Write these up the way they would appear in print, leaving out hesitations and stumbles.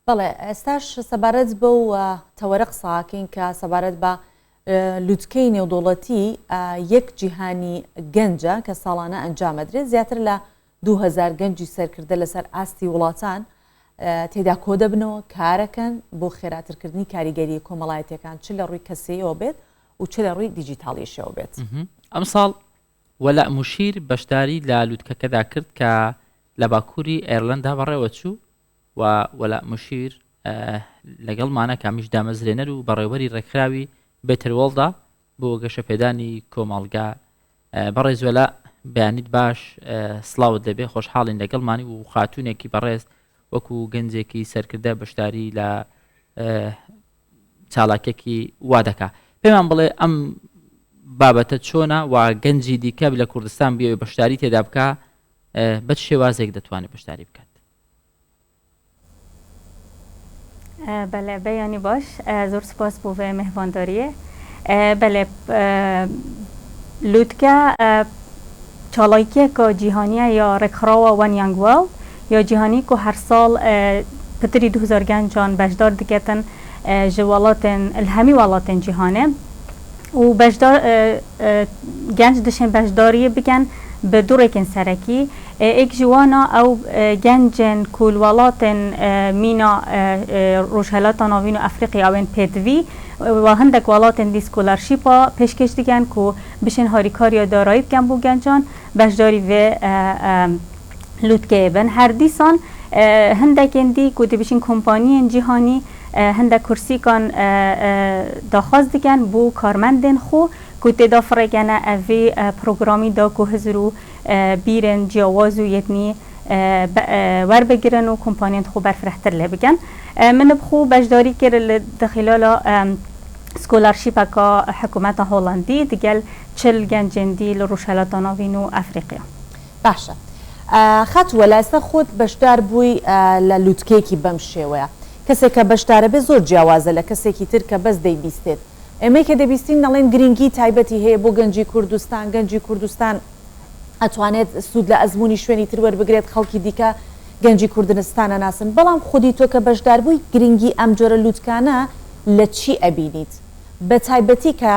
بەڵێ ئێستاش سەبارەت بە و تەوەرە قساکەین کە سەبارەت بە لووتکەی نێودوڵەتی یەک جیهانی گەنجە کە ساڵانە ئەنجامەدرێت زیاتر لە 2000 گەنجی سەرکردە لەسەر ئاستی وڵاتان تێدا کۆ دەبنەوە کارەکەن بۆ خێراترکردنی کاریگەری کۆمەڵایەتەکان چ لە ڕووی کەسەیەوە بێت و چ لە ڕووی دیجیتاڵیشەوە بێت. ئەم ساڵ وەلا موشیر بەشداری لە لووتکەکەدا کرد کە لە باکووری ئێرلندا بەڕێوە چوو و وەلا موشیر لەگەڵمانە کامیش دامەزرێنەر و بەڕێوەری ڕێکخراوی بێتەروەڵدا بۆ گەشەپێدانی کۆمەڵگا بەڕێزوەلا بەیانیت باش سڵاوت دەبێ خۆشحاڵین لەگەڵمانی و خاتونێکی بەڕێز وەکو گەنجێکی سەرکردە بەشداری لە چالاکێکی وا دەکا پێمان بڵێ ئەم بابەتە چۆنە و گەنجی دیکە لە کوردستان بێ بەشداری تێدا بکە بە شێوازێک دەتوانێت بەشداری بکات. بله بیانی باش زور سپاس بۆ vê mehvandariye بله لوتکە چالاکیەکە جیهانیە یا ڕێکخراوە وان یانگ وێڵد یا جیهانی که هر سال پتری 2000 گەنجان بەشدار دکەتن ji welatên hemî welatên cîhanê û bejdar genç dişên beşdariyê bikin bi dûrekên serekî êk ji wana ew gencên ku li welatên mîna Rojhilata Navîn û Efrîqya ew ên pêdivî ve hindek welatên dî scholarshîpa pêşkêş dikin ku bişên harîkariya darayî bikin bû gencan beşdarî vê lûtkeyê bin. Her dîsan hindekên dî ku dibişin kompaniyên cîhanî hindek kursîkan daxwaz dikin bû karmendên xwe ku têda firekene ev vê programî da ku hizir û bîrên ciyawaz û yetnî werbigirin û kompaniyên xwe berfirehtir lê bikin. Min bi xwe beşdarî kir li dixîlala scholarshîpeka hikûmeta Holandî digel 40 gencên dî li Rojhilata Navîn û Efrîqya. باشە خەتووە لە ئێستا خۆت بەشدار بووی لە لووتکێکی بەم شێوەیە کەسێک کە بەشدارە بێ زۆر جیاوازە لە کەسێکی تر کە بەس دەیبیستێت ئێمەی کە دەبیستین دەڵێن گرنگی تایبەتی هەیە بۆ گەنجی کوردستان ئەتوانێت سوود لە ئەزمموی شوێنی تر وەربگرێت خەڵکی دیکە گەنجی کوردستانە ناسن بەڵام خودی تۆ کە بەشدار بووی گرنگی ئەم جۆرە لووتکانە لە چی ئەبینیت بە تایبەتی کە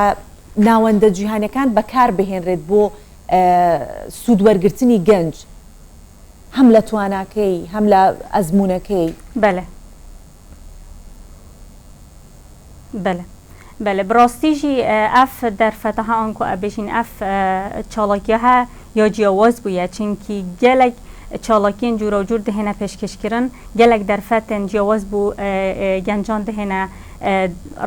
ناوەندە جیهانەکان بەکار بهێنرێت بۆ سوود وەرگرتنی گەنج هەم لە تواناکەی هەم لە ئەزمموونەکەی. بله بله بله براستیجی اف در فتح آنکو ابیشین اف چالاکیه یا جیاواز بویه چونکی گلک چالاکین جورا جور دهنه پیشکش کرن گلک در فتن جیاواز بو گنجان دهنه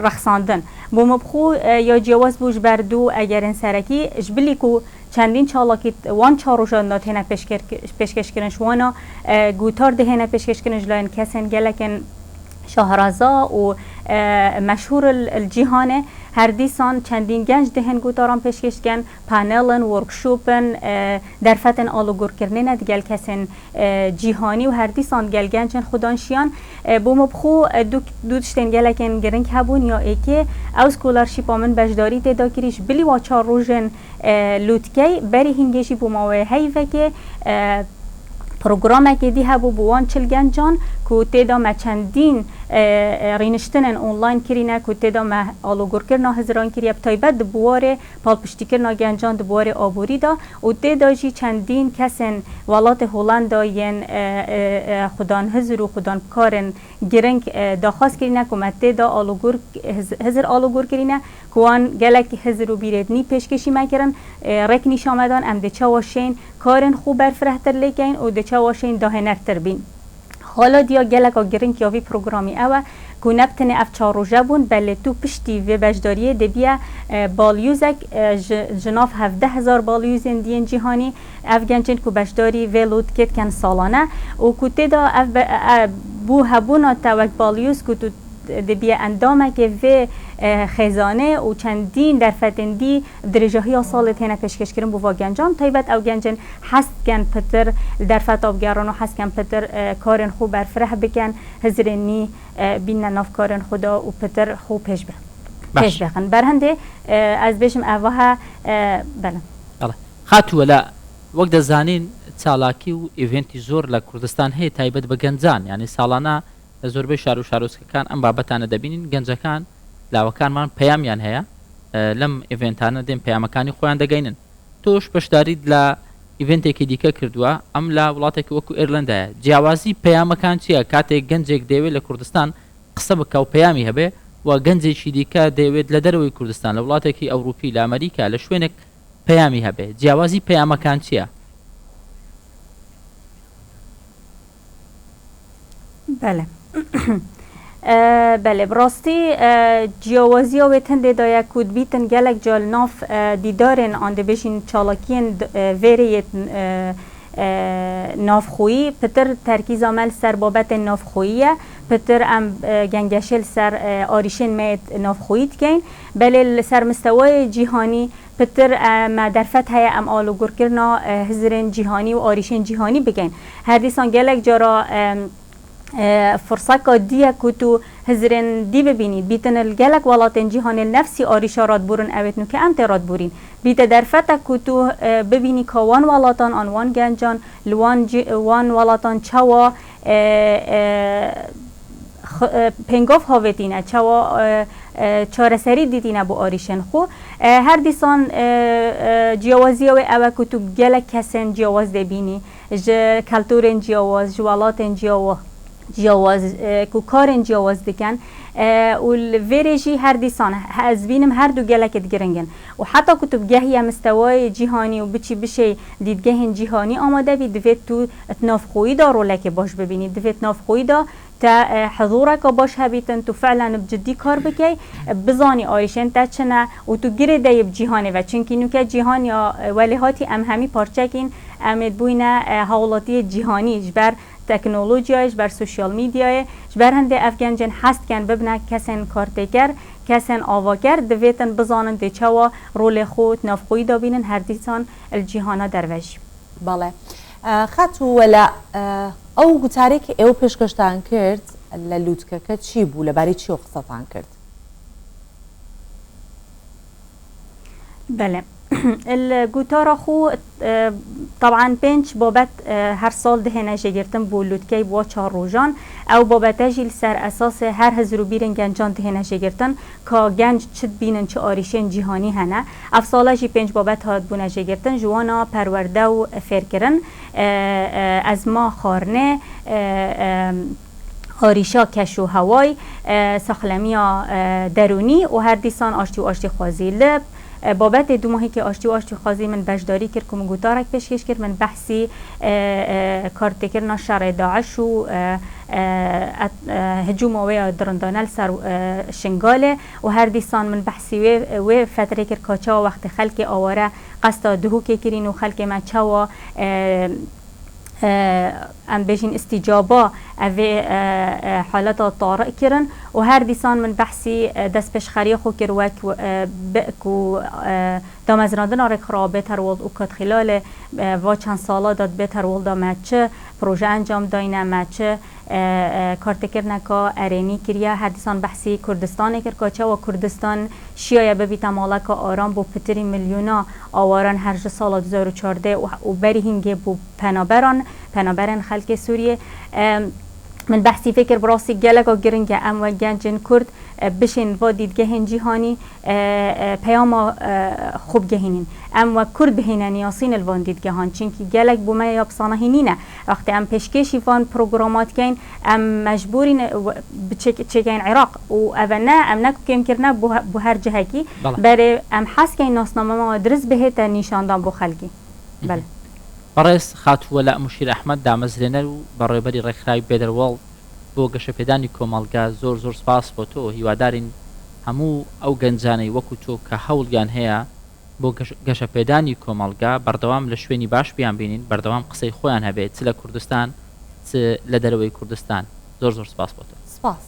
رخصاندن بو مبخو یا جیاواز بوش بردو اگرین سرکی جبلی کو چندین چالاکی وان چاروشان دهنه پیشکش کرن شوانا گوتار دهنه پیشکش کرن جلاین کسین گلکن شاهرازا و مشهور الجیهانه هر دیسان چندین گنج دهن گوتاران پیشکش کن پانلن ورکشوپن درفتن آلوگور کردن دیگل کسین جیهانی و هر دیسان گل گنجن خودانشیان بوم بخو دوشتن گلکن گرنگ هبون یا ایکی او سکولارشیپ آمن بجداری تیدا کریش بلی و چار روژن لوتکی بری هنگیشی بوماوه هیوه که پروگرامه که دی هبو بوان 40 گنجان که تیدا ما چندین رینشتنن اونلاین کرینه که تیدا ما آلوگور کرنا هزران کریه بتایبت دبواره پالپشتی کرنا گنجان دبواره آبوری دا و تیدا جی چندین کسین ولات هولندا ین خودان هزر و خودان کارن گرنگ داخواست کرینه که ما تیدا آلوگور هزر آلوگور کرینه که وان گلک هزر و بیردنی پیشکشی مکرن رکنیش آمدان ام ده چواشین کارن خوب برفرهتر لیکن و ده چواشین داهنرتر بین حالا دیا گلک گرنگ یاوی پروگرامی اوه که نبتنه اف چاروژه بون بله تو پشتی و بجداریه دبیه بالیوزک جناف 17,000 بالیوزین دیین جیهانی اف گنجین که بجداری و لود کت کن سالانه و که تیدا اف بو هبونا توک بالیوز که تو دبیه اندامه که و خزانه و چندین در فتندی درجه های سالت هنه پیشکش کردن بو گنجان تایبت او گنجن حست کن پتر در فت آبگران و حست کن پتر کارن خوب برفره بکن هزرنی بین ناف کارن خدا و پتر خوب پیش بخن برهنده از بشم اوها بله خاتو ولا وقت زانین چالاکی و ایونتی زور لە کوردستان هەیە تایبەت بە گەنجان یعنی ساڵانە لە زۆربەی شار و شارۆچکەکان ئەم بابەتانە دەبینین گەنجەکان لاوەکانمان پەیامیان هەیە لەم ئیڤنتانە دێن پەیامەکانی خۆیان دەگەینن تۆش بەشداریت لە ئیڤنتێکی دیکە کردووە ئەم لە وڵاتێکی وەکو ئێرلندایە جیاوازی پەیامەکان چییە کاتێک گەنجێک دەوێت لە کوردستان قسە بکە و پەیامی هەبێ و گەنجێکی دیکە دەوێت لە دەرەوەی کوردستان لە وڵاتێکی ئەوروپی لە ئەمریکا لە شوێنێک پەیامی هەبێ جیاوازی پەیامەکان چییە؟ بله بله براستی جیاوازی و تنده دایا کود بیتن گلک جال ناف دیدارن آن بشین چالاکین ویریت نافخویی پتر ترکیز عمل سر بابت نافخوییه پتر ام گنگشل سر آریشن میت نافخوییت کن بله سر مستوای جهانی پتر ما درفت های ام آلوگور کرنا هزرین جهانی و آریشن جهانی بگن هر دیسان گلک جارا فرصة كادية كتو هزرن دي ببينيد بيتن الجلك ولاتن جهان النفسي آريشا راد بورن اويت نوكي امت راد بورين بيت درفتا كتو ببيني كوان ولاتن انوان گنجان وان ولاتن چوا پنگاف هاوتینه چوا چارەسەری دیتینە بۆ ئاریشن خۆ هەر دیسان جیاوازیەوەی ئەوە کتو گەلک کەسێن جیاواز دەبینی ژ کەلتورên جیاواز ژ وڵاتên جیاواز کو کارên جیاواز دکن و الفيريجي هر ديسان هزبينم هر دو جلكت جرنجن وحتى كتب جهية مستوى جهاني وبتشي بشي ديد جهن جهاني آماده بي دفت تو تنافقوي دارو لك باش ببيني دفت نافقوي دا تا حضورك باش هبيتن تو فعلا بجدي کار بکی بزانی آریشن تا چنه و تو گیره دی بجهانه و چونکی نوکه جهان یا ولی هاتی ام همی پارچکین امید بوینه حوالاتی جهانی جبر تکنولوژیایش بر سوشیال میدیای جبر هنده افغانجن هست کن ببنه کسن کارتگر کسن آواگر دویتن بزانن دی چوا رول خود نافقوی دابینن هر دیسان الجهانه دروش بله خط ولا او گوتارێک ئێوە پێشکەشتان کرد لە لووتکەکە چی بوو لەبارەی چی قسەتان کرد؟ بله الجوتارا خو طبعا بنش بابت هر سال دهنه جگرتن بو لوتکی بوا 4 روزان او بابت جیل سر اساس هر هزرو بیرن گنجان دهنه جگرتن که گنج چد بینن چه آریشن جهانی هنه افساله جی 5 بابت هاد بونه جگرتن جوانا پرورده و فرکرن از ما خارنه آریشا کش و هوای سخلمیا درونی و هر دیسان آشتی و آشتی خوازی لب بابت 2 ماهی که آشتی و آشتی خوازی من بجداری کرد که گوتارک پیشکش کرد من بحثی کارت کرنا شر داعش و هجوم و درندانل سر شنگاله و هر دیسان من بحثی و فتره کرد کاچا وقت خلق آواره قصد دهو که کرین و خلق ما چوا ام بيجين استجابة أفي حالات طارئ كرن وهر ديسان من بحثي دست بش خريخو كروك بأكو دامزراندن آرك خرابت هر ولد وكت خلال و چند سالا داد بهتر ولد ما چه پروژه انجام داینه ما چه کارت کرنکا ارینی کریا هر دیسان بحثی کردستان کرکاچه و کردستان شیایه ببیت مالک آرام بو پتری میلیونا آواران هر سال 2014 و بری هنگه بو پنابران خلق سوریه من بحثی فکر براسی گلگا گرنگه ام و گنجن کرد بشین و دیدگهن جهانی پیام خوب گهینین ام و کرد بهینن یاسین الوان دیدگهان چونکی گلگ بومه یابسانه هینینه وقتی ام پشکشی وان پروگرامات کین ام مجبورین بچکین عراق و اونا ام نکو کم کرنه بو هر جهه کی برای ام حس کین ناسنامه ما درست بهت نشاندان بو خلقی بله بەڕێز خاتووەلا مشیر ئەحمەد دامەزرێنەر و بەڕێوەبەری ڕێکخراوی بێدەرواڵ بۆ گەشەپێدانی کۆمەڵگا زۆر سپاس بۆ تۆ هیوادارین هەموو ئەو گەنجانەی وەکو تۆ کە هەوڵیان هەیە بۆ گەشەپێدانی کۆمەڵگا بەردەوام لە شوێنی باش بیان بینین بەردەوام قسەی خۆیان هەبێت چ لە کوردستان چ لە دەرەوەی کوردستان زۆر سپاس بۆ تۆ سپاس